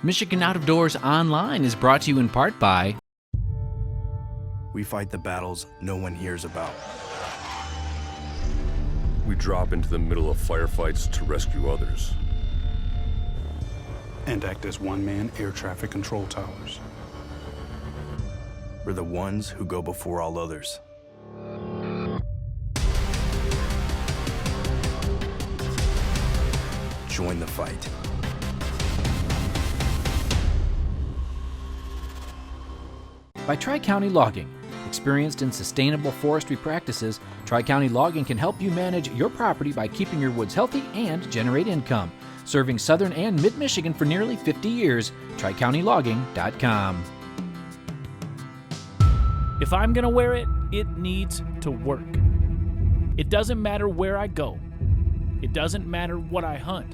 Michigan Out of Doors Online is brought to you in part by... We fight the battles no one hears about. We drop into the middle of firefights to rescue others. And act as one-man air traffic control towers. We're the ones who go before all others. Join the fight. By Tri-County Logging. Experienced in sustainable forestry practices, Tri-County Logging can help you manage your property by keeping your woods healthy and generate income. Serving southern and mid-Michigan for nearly 50 years, TriCountyLogging.com. If I'm gonna wear it, it needs to work. It doesn't matter where I go. It doesn't matter what I hunt.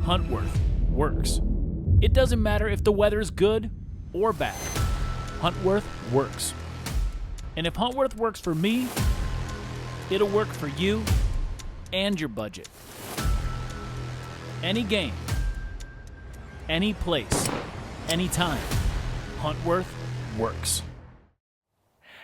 Huntworth works. It doesn't matter if the weather's good or bad. Huntworth works. And if Huntworth works for me, it'll work for you and your budget. Any game, any place, anytime, Huntworth works.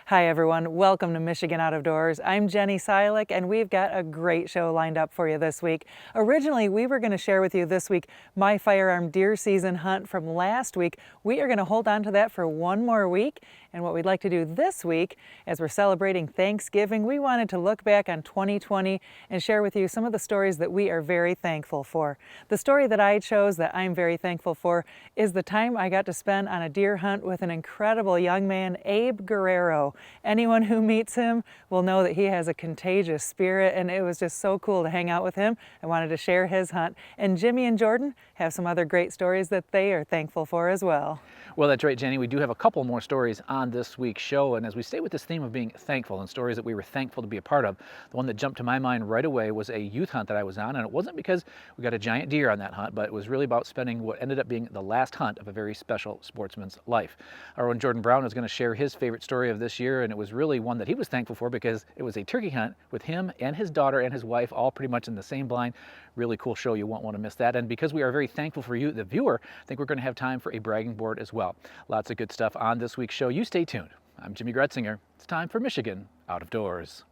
Hi everyone, welcome to Michigan Out of Doors. I'm Jenny Silik and we've got a great show lined up for you this week. Originally, we were going to share with you this week my firearm deer season hunt from last week. We are going to hold on to that for one more week. And what we'd like to do this week, as we're celebrating Thanksgiving, we wanted to look back on 2020 and share with you some of the stories that we are very thankful for. The story that I chose that I'm very thankful for is the time I got to spend on a deer hunt with an incredible young man, Abe Guerrero. Anyone who meets him will know that he has a contagious spirit, and it was just so cool to hang out with him. I wanted to share his hunt. And Jimmy and Jordan have some other great stories that they are thankful for as well. Well, that's right, Jenny. We do have a couple more stories on this week's show, and as we stay with this theme of being thankful and stories that we were thankful to be a part of, the one that jumped to my mind right away was a youth hunt that I was on, and it wasn't because we got a giant deer on that hunt, but it was really about spending what ended up being the last hunt of a very special sportsman's life. Our own Jordan Brown is going to share his favorite story of this year, and it was really one that he was thankful for because it was a turkey hunt with him and his daughter and his wife all pretty much in the same blind. Really cool show. You won't want to miss that. And because we are very thankful for you, the viewer, I think we're going to have time for a bragging board as well. Lots of good stuff on this week's show. You stay tuned. I'm Jimmy Gretzinger. It's time for Michigan Out of Doors.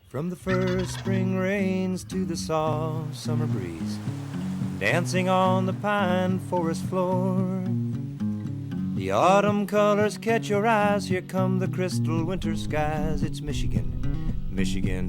From the first spring rains to the soft summer breeze, dancing on the pine forest floor, the autumn colors catch your eyes. Here come the crystal winter skies. It's Michigan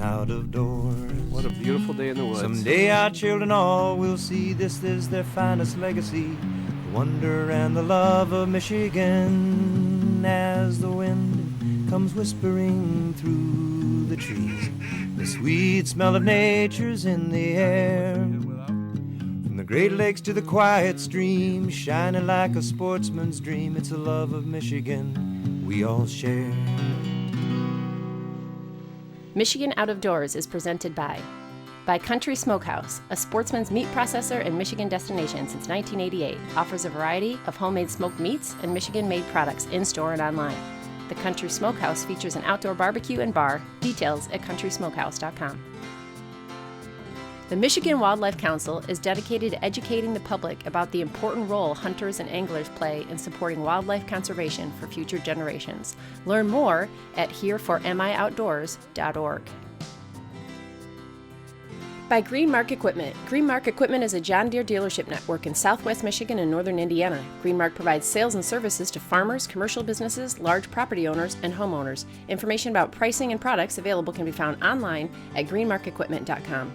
out of doors. What a beautiful day in the woods. Someday our children all will see this is their finest legacy, the wonder and the love of Michigan. As the wind comes whispering through the trees, the sweet smell of nature's in the air. From the Great Lakes to the quiet stream, shining like a sportsman's dream, it's a love of Michigan we all share. Michigan Out of Doors is presented by Country Smokehouse, a sportsman's meat processor and Michigan destination since 1988, offers a variety of homemade smoked meats and Michigan-made products in-store and online. The Country Smokehouse features an outdoor barbecue and bar. Details at countrysmokehouse.com. The Michigan Wildlife Council is dedicated to educating the public about the important role hunters and anglers play in supporting wildlife conservation for future generations. Learn more at hereformioutdoors.org. By Green Mark Equipment. Green Mark Equipment is a John Deere dealership network in southwest Michigan and northern Indiana. Green Mark provides sales and services to farmers, commercial businesses, large property owners, and homeowners. Information about pricing and products available can be found online at greenmarkequipment.com.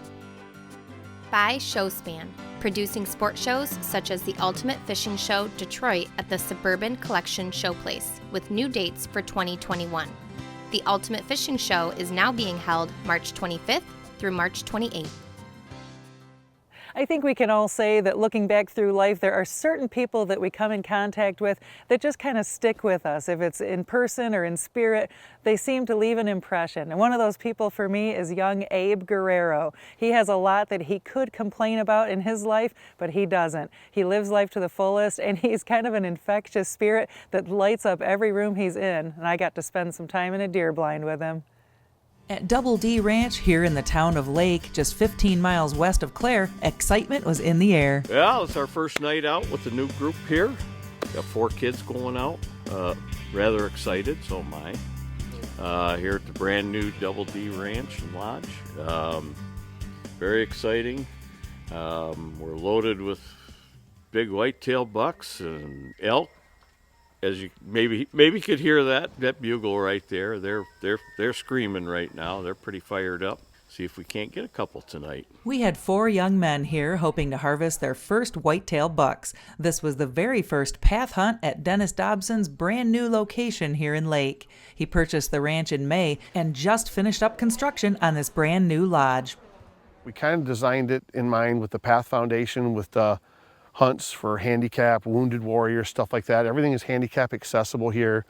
By Showspan, producing sport shows such as the Ultimate Fishing Show Detroit at the Suburban Collection Showplace, with new dates for 2021. The Ultimate Fishing Show is now being held March 25th through March 28th. I think we can all say that looking back through life, there are certain people that we come in contact with that just kind of stick with us. If it's in person or in spirit, they seem to leave an impression. And one of those people for me is young Abe Guerrero. He has a lot that he could complain about in his life, but he doesn't. He lives life to the fullest, and he's kind of an infectious spirit that lights up every room he's in. And I got to spend some time in a deer blind with him. At Double D Ranch here in the town of Lake, just 15 miles west of Clare, excitement was in the air. Yeah, it's our first night out with the new group here. Got 4 kids going out. Rather excited, so am I. Here at the brand new Double D Ranch and Lodge. Very exciting. We're loaded with big whitetail bucks and elk. As you maybe could hear that bugle right there. They're screaming right now. They're pretty fired up. See if we can't get a couple tonight. We had 4 young men here hoping to harvest their first whitetail bucks. This was the very first path hunt at Dennis Dobson's brand new location here in Lake. He purchased the ranch in May and just finished up construction on this brand new lodge. We kind of designed it in mind with the Path Foundation, with the hunts for handicap, wounded warriors, stuff like that. Everything is handicap accessible here.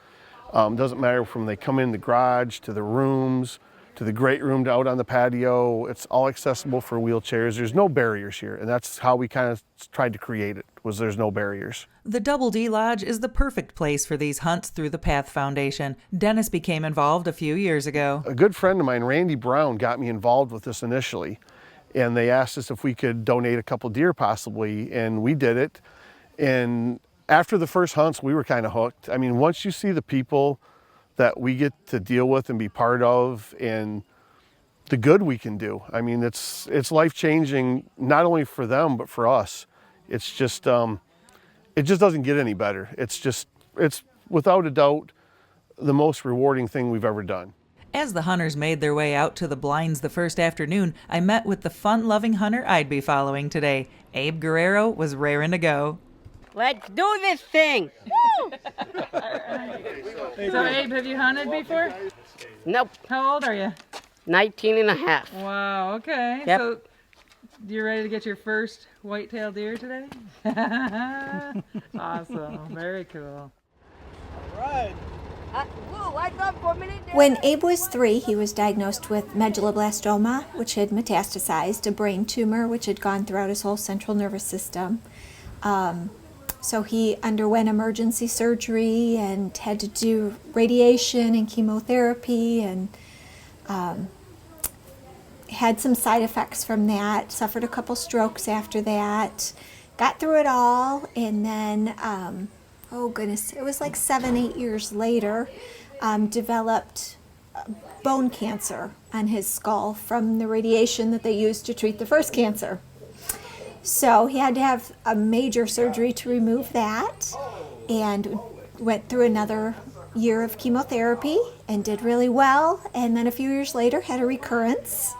Doesn't matter from they come in the garage to the rooms, to the great room, to out on the patio. It's all accessible for wheelchairs. There's no barriers here, and that's how we kind of tried to create it, was there's no barriers. The Double D Lodge is the perfect place for these hunts through the Path Foundation. Dennis became involved a few years ago. A good friend of mine, Randy Brown, got me involved with this initially, and they asked us if we could donate a couple deer possibly, and we did it. And after the first hunts, we were kind of hooked. I mean, once you see the people that we get to deal with and be part of, and the good we can do. I mean, it's life-changing, not only for them, but for us. It's just, it just doesn't get any better. It's without a doubt the most rewarding thing we've ever done. As the hunters made their way out to the blinds the first afternoon, I met with the fun-loving hunter I'd be following today. Abe Guerrero was raring to go. Let's do this thing! So, Abe, have you hunted before? Nope. How old are you? 19 and a half. Wow, okay. Yep. So, you ready to get your first whitetail deer today? Awesome. Very cool. All right. When Abe was 3, he was diagnosed with medulloblastoma, which had metastasized, a brain tumor which had gone throughout his whole central nervous system. So he underwent emergency surgery and had to do radiation and chemotherapy, and had some side effects from that, suffered a couple strokes after that, got through it all, and then oh goodness, it was like 7-8 years later, developed bone cancer on his skull from the radiation that they used to treat the first cancer. So he had to have a major surgery to remove that, and went through another year of chemotherapy and did really well, and then a few years later had a recurrence,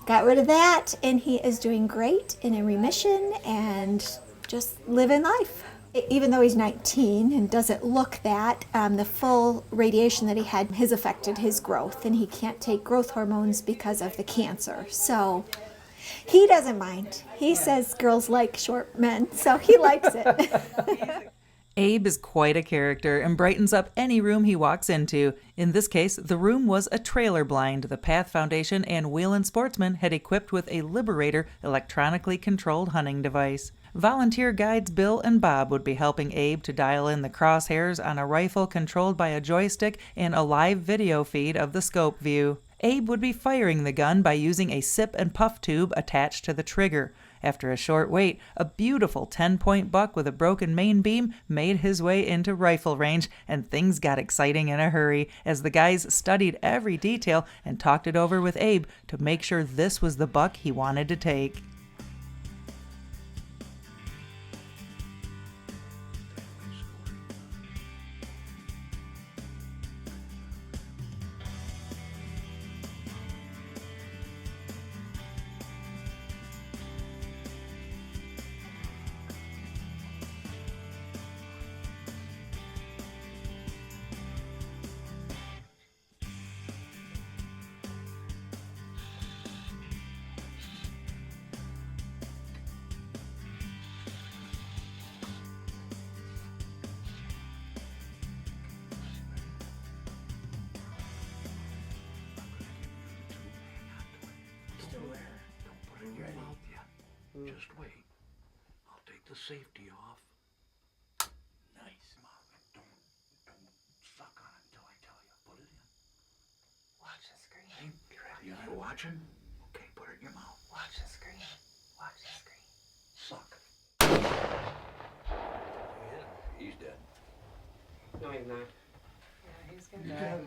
got rid of that, and he is doing great and in remission and just living life. Even though he's 19 and doesn't look that, the full radiation that he had has affected his growth, and he can't take growth hormones because of the cancer. So he doesn't mind. He says girls like short men, so he likes it. Abe is quite a character and brightens up any room he walks into. In this case, the room was a trailer blind the Path Foundation and Wheelin' Sportsman had equipped with a Liberator electronically controlled hunting device. Volunteer guides Bill and Bob would be helping Abe to dial in the crosshairs on a rifle controlled by a joystick and a live video feed of the scope view. Abe would be firing the gun by using a sip and puff tube attached to the trigger. After a short wait, a beautiful 10-point buck with a broken main beam made his way into rifle range, and things got exciting in a hurry as the guys studied every detail and talked it over with Abe to make sure this was the buck he wanted to take. Just wait. I'll take the safety off. Nice. Don't suck on it until I tell you. Put it in. Watch the screen. You watching? Okay, put it in your mouth. Watch the screen. Watch the screen. Suck. Yeah, he's dead. No, he's not. Yeah, he's gonna die.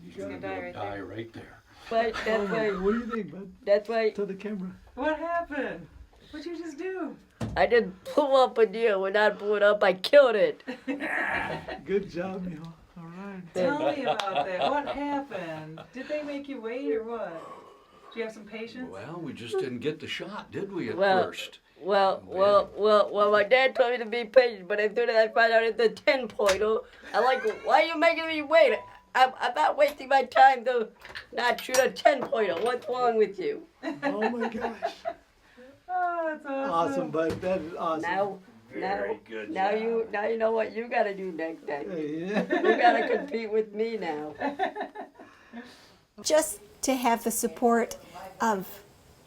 He's gonna die right there. But that's why. What do you think, bud? That's why. To the camera. What happened? What'd you just do? I didn't pull up a deer. When I pulled up, I killed it. Good job, Mijo. All right. Tell me about that. What happened? Did they make you wait or what? Do you have some patience? Well, we just didn't get the shot, did we, at Well, first? Well, my dad told me to be patient, but as soon as I found out it's a 10-pointer, I'm like, why are you making me wait? I'm not wasting my time to not shoot a 10-pointer. What's wrong with you? Oh my gosh. Oh, that's awesome. Awesome, bud. That is awesome. Now you know what you gotta do next time. Yeah. You gotta compete with me now. Just to have the support of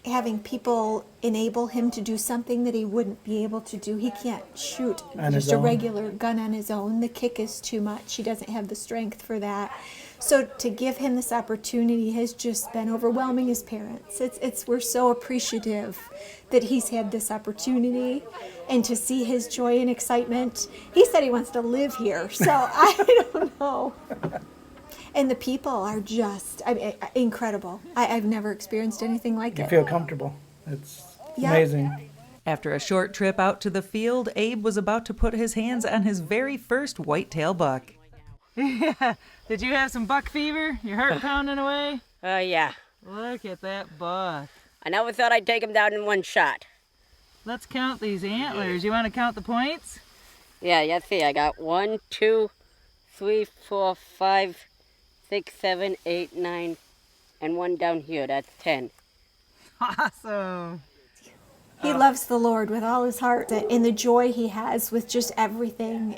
having people enable him to do something that he wouldn't be able to do. He can't shoot On just his a own? regular gun on his own. The kick is too much. He doesn't have the strength for that. So to give him this opportunity has just been overwhelming as parents. We're so appreciative that he's had this opportunity and to see his joy and excitement. He said he wants to live here, so I don't know. And the people are just incredible. I've never experienced anything like it. You feel comfortable. It's Yeah. amazing. After a short trip out to the field, Abe was about to put his hands on his very first whitetail buck. Yeah. Did you have some buck fever? Your heart pounding away? Yeah. Look at that buck. I never thought I'd take him down in one shot. Let's count these antlers. You want to count the points? Yeah, let's see. I got 1, 2, 3, 4, 5, 6, 7, 8, 9, and one down here. That's 10. Awesome. He loves the Lord with all his heart, and the joy he has with just everything.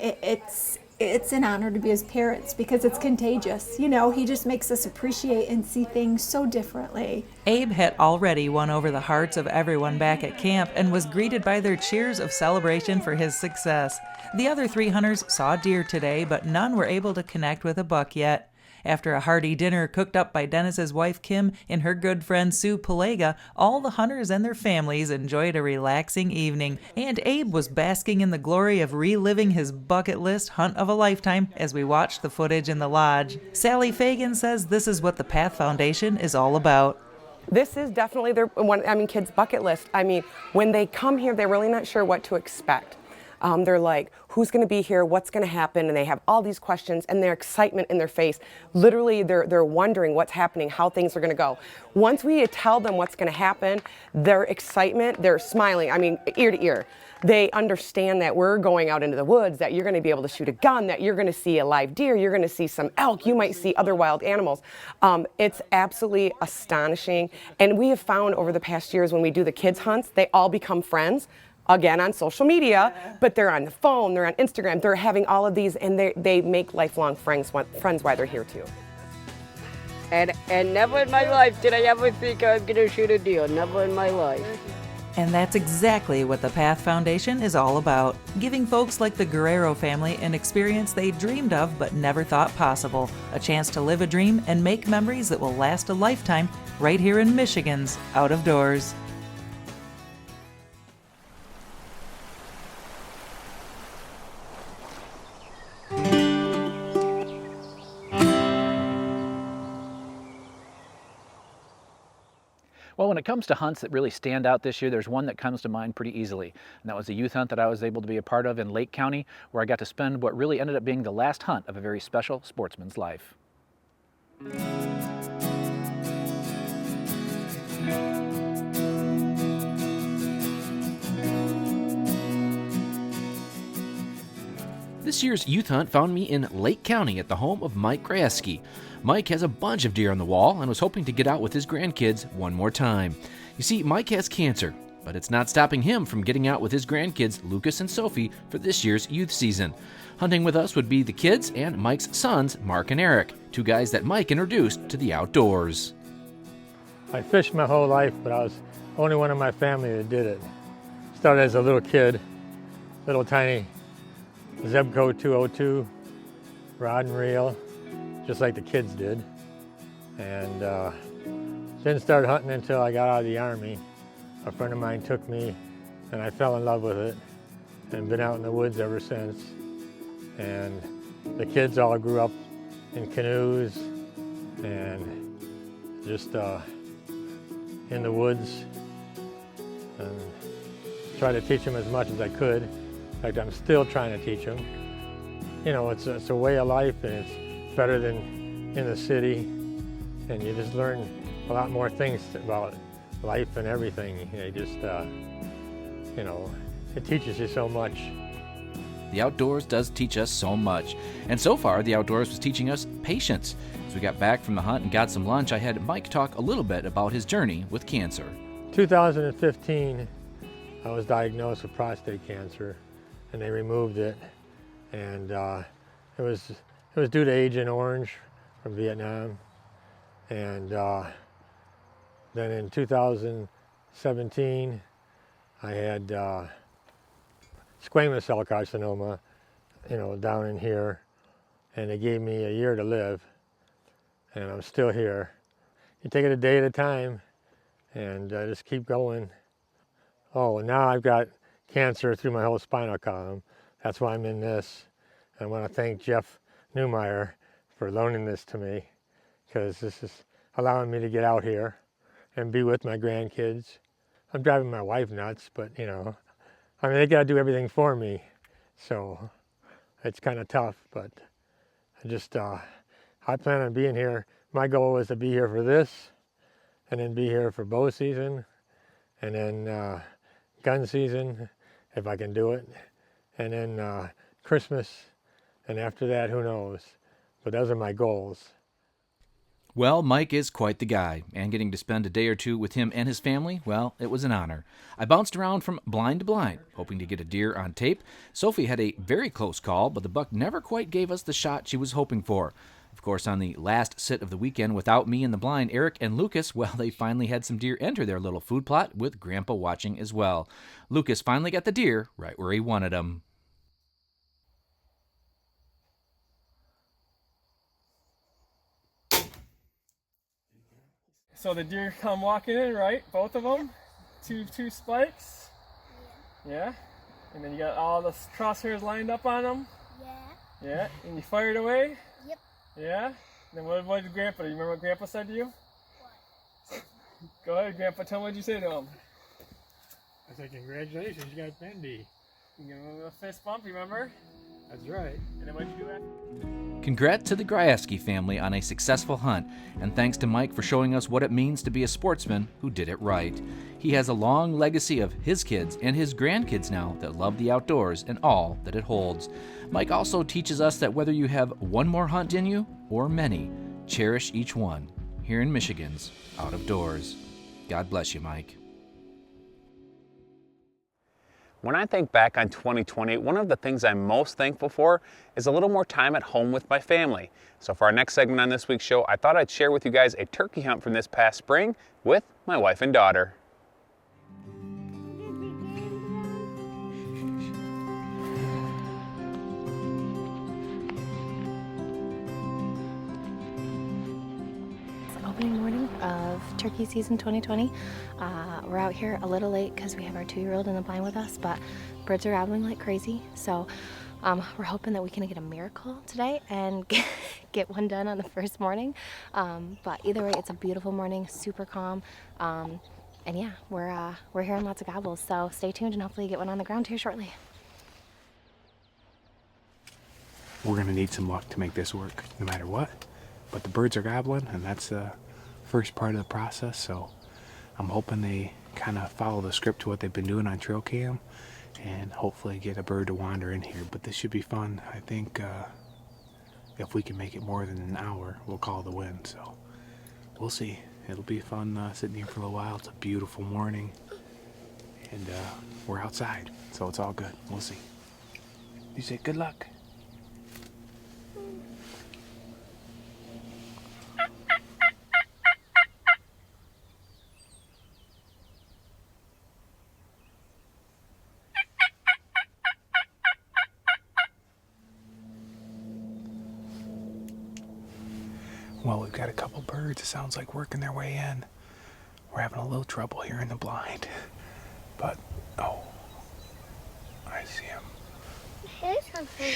It's an honor to be his parents because it's contagious. You know, he just makes us appreciate and see things so differently. Abe had already won over the hearts of everyone back at camp and was greeted by their cheers of celebration for his success. The other 3 hunters saw deer today, but none were able to connect with a buck yet. After a hearty dinner cooked up by Dennis's wife Kim and her good friend Sue Pelega, all the hunters and their families enjoyed a relaxing evening, and Abe was basking in the glory of reliving his bucket list hunt of a lifetime as we watched the footage in the lodge. Sally Fagan says this is what the Path Foundation is all about. This is definitely kids' bucket list. I mean, when they come here, they're really not sure what to expect. They're like, who's going to be here? What's going to happen? And they have all these questions and their excitement in their face. Literally, they're wondering what's happening, how things are going to go. Once we tell them what's going to happen, their excitement, they're smiling, ear to ear. They understand that we're going out into the woods, that you're going to be able to shoot a gun, that you're going to see a live deer, you're going to see some elk, you might see other wild animals. It's absolutely astonishing. And we have found over the past years when we do the kids' hunts, they all become friends. Again, on social media, but they're on the phone, they're on Instagram, they're having all of these, and they make lifelong friends while they're here too. And never in my life did I ever think I was going to shoot a deer. Never in my life. And that's exactly what the Path Foundation is all about, giving folks like the Guerrero family an experience they dreamed of but never thought possible, a chance to live a dream and make memories that will last a lifetime right here in Michigan's Out of Doors. Well, when it comes to hunts that really stand out this year, there's one that comes to mind pretty easily. And that was a youth hunt that I was able to be a part of in Lake County, where I got to spend what really ended up being the last hunt of a very special sportsman's life. This year's youth hunt found me in Lake County at the home of Mike Kraski. Mike has a bunch of deer on the wall and was hoping to get out with his grandkids one more time. You see, Mike has cancer, but it's not stopping him from getting out with his grandkids, Lucas and Sophie, for this year's youth season. Hunting with us would be the kids and Mike's sons, Mark and Eric, 2 guys that Mike introduced to the outdoors. I fished my whole life, but I was the only one in my family that did it. Started as a little kid, little tiny Zebco 202, rod and reel, just like the kids did. And didn't start hunting until I got out of the Army. A friend of mine took me and I fell in love with it and been out in the woods ever since. And the kids all grew up in canoes and just in the woods, and try to teach them as much as I could. In fact, I'm still trying to teach them. You know, it's a way of life, and it's better than in the city, and you just learn a lot more things about life and everything. You just, you know, it teaches you so much. The outdoors does teach us so much. And so far, the outdoors was teaching us patience. As we got back from the hunt and got some lunch, I had Mike talk a little bit about his journey with cancer. 2015, I was diagnosed with prostate cancer, and they removed it. And it was due to Agent Orange from Vietnam. And then in 2017, I had squamous cell carcinoma, you know, down in here, and they gave me a year to live, and I'm still here. You take it a day at a time, and just keep going. Oh, and now I've got cancer through my whole spinal column. That's why I'm in this. I want to thank Jeff Newmeyer for loaning this to me, because this is allowing me to get out here and be with my grandkids. I'm driving my wife nuts, but you know, I mean, they got to do everything for me, so it's kind of tough, but I just, I plan on being here. My goal is to be here for this, and then be here for bow season, and then gun season, if I can do it, and then Christmas, and after that, who knows? But those are my goals. Well, Mike is quite the guy, and getting to spend a day or two with him and his family, well, it was an honor. I bounced around from blind to blind, hoping to get a deer on tape. Sophie had a very close call, but the buck never quite gave us the shot she was hoping for. Of course, on the last sit of the weekend without me in the blind, Eric and Lucas, well, they finally had some deer enter their little food plot, with Grandpa watching as well. Lucas finally got the deer right where he wanted them. So the deer come walking in, right? Both of them? Two spikes? Yeah. And then you got all the crosshairs lined up on them? Yeah. Yeah. And you fired away? Yep. Yeah. And then what did Grandpa do? You remember what Grandpa said to you? What? Go ahead, Grandpa. Tell me what you say to him. I said, congratulations, you got Bendy. You give him a fist bump, you remember? That's right. And then what did you do after? Congrats to the Gryaski family on a successful hunt, and thanks to Mike for showing us what it means to be a sportsman who did it right. He has a long legacy of his kids and his grandkids now that love the outdoors and all that it holds. Mike also teaches us that whether you have one more hunt in you or many, cherish each one here in Michigan's Out of Doors. God bless you, Mike. When I think back on 2020, one of the things I'm most thankful for is a little more time at home with my family. So for our next segment on this week's show, I thought I'd share with you guys a turkey hunt from this past spring with my wife and daughter. Opening morning of turkey season 2020. We're out here a little late because we have our 2-year-old in the blind with us, but birds are gobbling like crazy. So we're hoping that we can get a miracle today and get one done on the first morning. But either way, it's a beautiful morning, super calm. And yeah, we're hearing lots of gobbles. So stay tuned and hopefully get one on the ground here shortly. We're gonna need some luck to make this work, no matter what. But the birds are gobbling, and that's the first part of the process, so I'm hoping they kind of follow the script to what they've been doing on trail cam and hopefully get a bird to wander in here. But this should be fun. I think if we can make it more than an hour, we'll call the win, so we'll see. It'll be fun sitting here for a little while. It's a beautiful morning, and we're outside, so it's all good. We'll see. You say good luck. Well, we've got a couple birds, it sounds like, working their way in. We're having a little trouble here in the blind. But, oh, I see him. Here's something.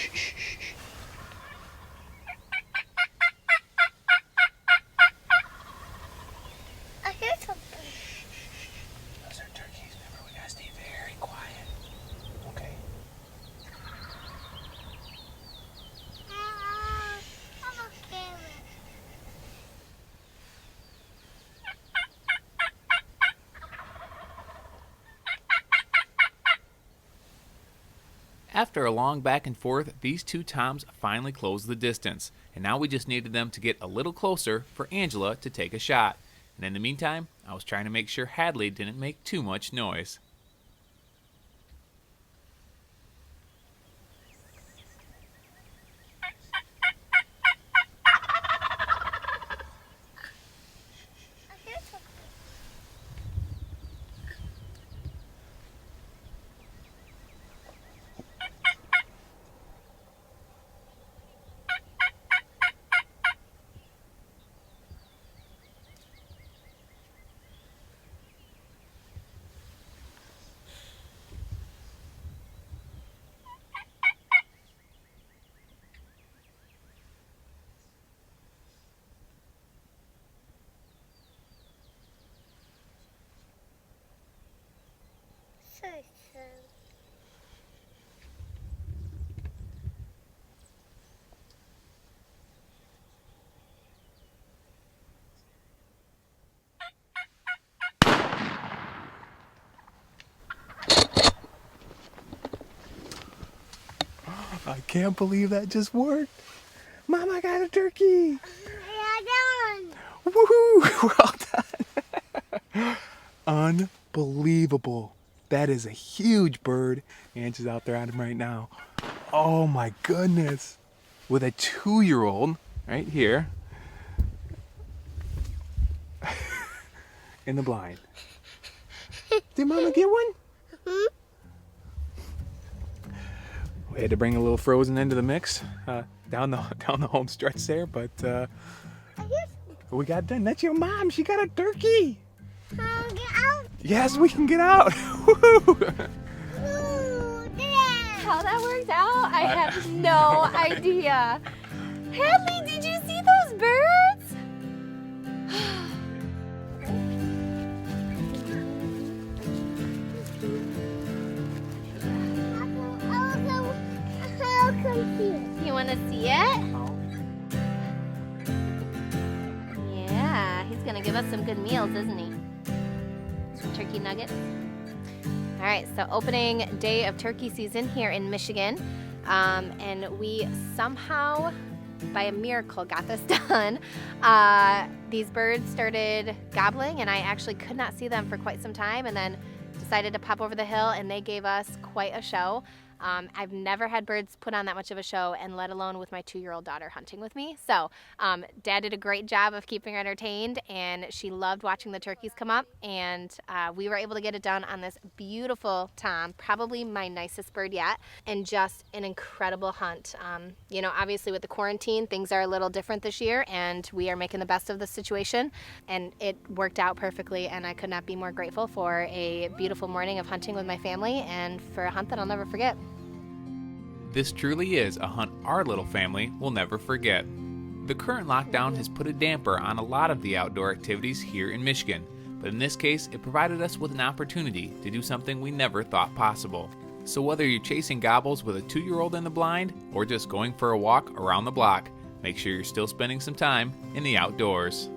After a long back and forth, these two toms finally closed the distance, and now we just needed them to get a little closer for Angela to take a shot. And in the meantime, I was trying to make sure Hadley didn't make too much noise. I can't believe that just worked. Mom, I got a turkey. Woohoo! We're all done. Unbelievable. That is a huge bird. Angie's out there on him right now. Oh my goodness. With a 2-year-old right here in the blind. Did Mama get one? We had to bring a little frozen into the mix down the home stretch there, but we got done. That's your mom. She got a turkey. Can we get out? Yes, we can get out. How that worked out, I have no idea. Hadley, did you see those birds? You want to see it? Yeah, he's gonna give us some good meals, isn't he? Some turkey nuggets. All right, so opening day of turkey season here in Michigan, and we somehow, by a miracle, got this done. These birds started gobbling, and I actually could not see them for quite some time, and then decided to pop over the hill, and they gave us quite a show. I've never had birds put on that much of a show, and let alone with my 2-year-old daughter hunting with me. So Dad did a great job of keeping her entertained, and she loved watching the turkeys come up, and we were able to get it done on this beautiful tom, probably my nicest bird yet, and just an incredible hunt. You know, obviously with the quarantine, things are a little different this year, and we are making the best of the situation, and it worked out perfectly, and I could not be more grateful for a beautiful morning of hunting with my family and for a hunt that I'll never forget. This truly is a hunt our little family will never forget. The current lockdown has put a damper on a lot of the outdoor activities here in Michigan, but in this case, it provided us with an opportunity to do something we never thought possible. So whether you're chasing gobbles with a 2-year-old in the blind or just going for a walk around the block, make sure you're still spending some time in the outdoors.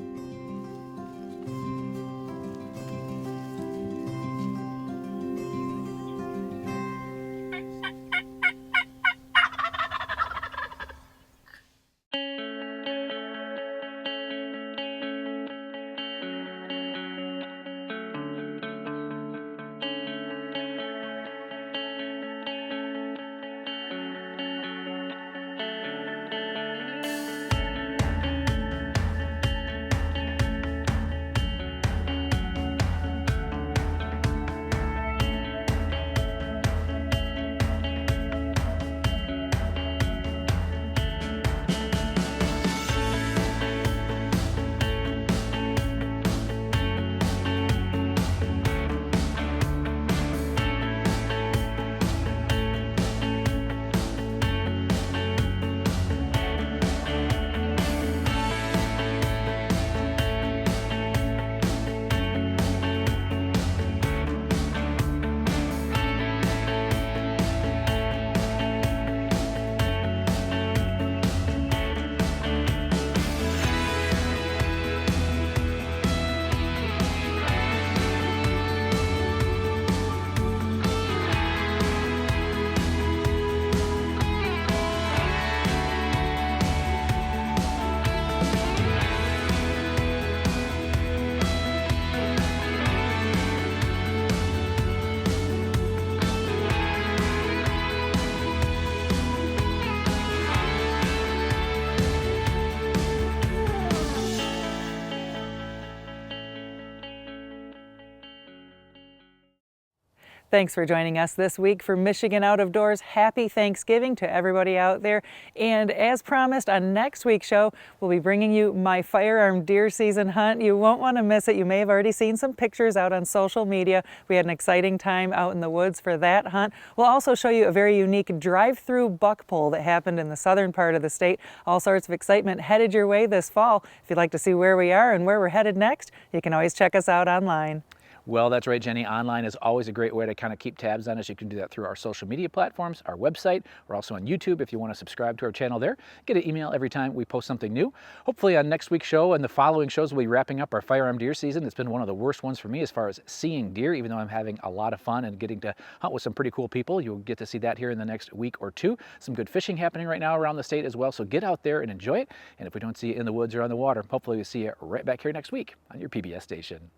Thanks for joining us this week for Michigan Out of Doors. Happy Thanksgiving to everybody out there. And as promised, on next week's show, we'll be bringing you my firearm deer season hunt. You won't want to miss it. You may have already seen some pictures out on social media. We had an exciting time out in the woods for that hunt. We'll also show you a very unique drive-through buck pull that happened in the southern part of the state. All sorts of excitement headed your way this fall. If you'd like to see where we are and where we're headed next, you can always check us out online. Well, that's right, Jenny. Online is always a great way to kind of keep tabs on us. You can do that through our social media platforms, our website. We're also on YouTube if you want to subscribe to our channel there. Get an email every time we post something new. Hopefully on next week's show and the following shows, we'll be wrapping up our firearm deer season. It's been one of the worst ones for me as far as seeing deer, even though I'm having a lot of fun and getting to hunt with some pretty cool people. You'll get to see that here in the next week or two. Some good fishing happening right now around the state as well, so get out there and enjoy it. And if we don't see you in the woods or on the water, hopefully we'll see you right back here next week on your PBS station.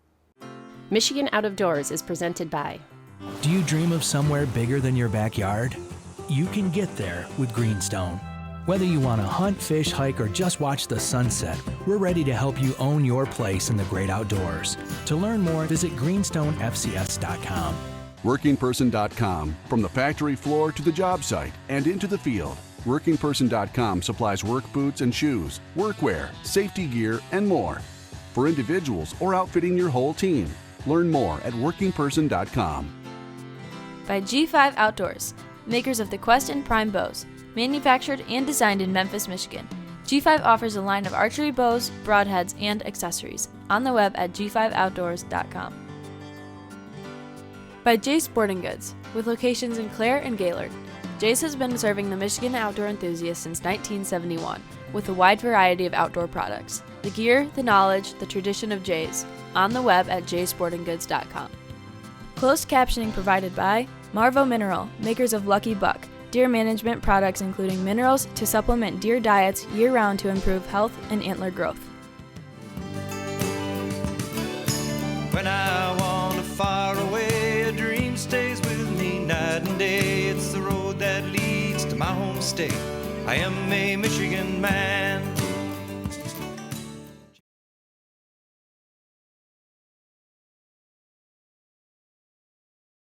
Michigan Out of Doors is presented by. Do you dream of somewhere bigger than your backyard? You can get there with Greenstone. Whether you want to hunt, fish, hike, or just watch the sunset, we're ready to help you own your place in the great outdoors. To learn more, visit greenstonefcs.com. WorkingPerson.com. From the factory floor to the job site and into the field, WorkingPerson.com supplies work boots and shoes, workwear, safety gear, and more. For individuals or outfitting your whole team. Learn more at WorkingPerson.com. By G5 Outdoors, makers of the Quest and Prime bows, manufactured and designed in Memphis, Michigan. G5 offers a line of archery bows, broadheads, and accessories on the web at g5outdoors.com. By Jay's Sporting Goods, with locations in Clare and Gaylord. Jay's has been serving the Michigan outdoor enthusiast since 1971 with a wide variety of outdoor products. The gear, the knowledge, the tradition of Jay's, on the web at jaysportinggoods.com. Closed captioning provided by Marvo Mineral, makers of Lucky Buck, deer management products including minerals to supplement deer diets year-round to improve health and antler growth. When I wander far away, a dream stays with me night and day. It's the road that leads to my home state. I am a Michigan man.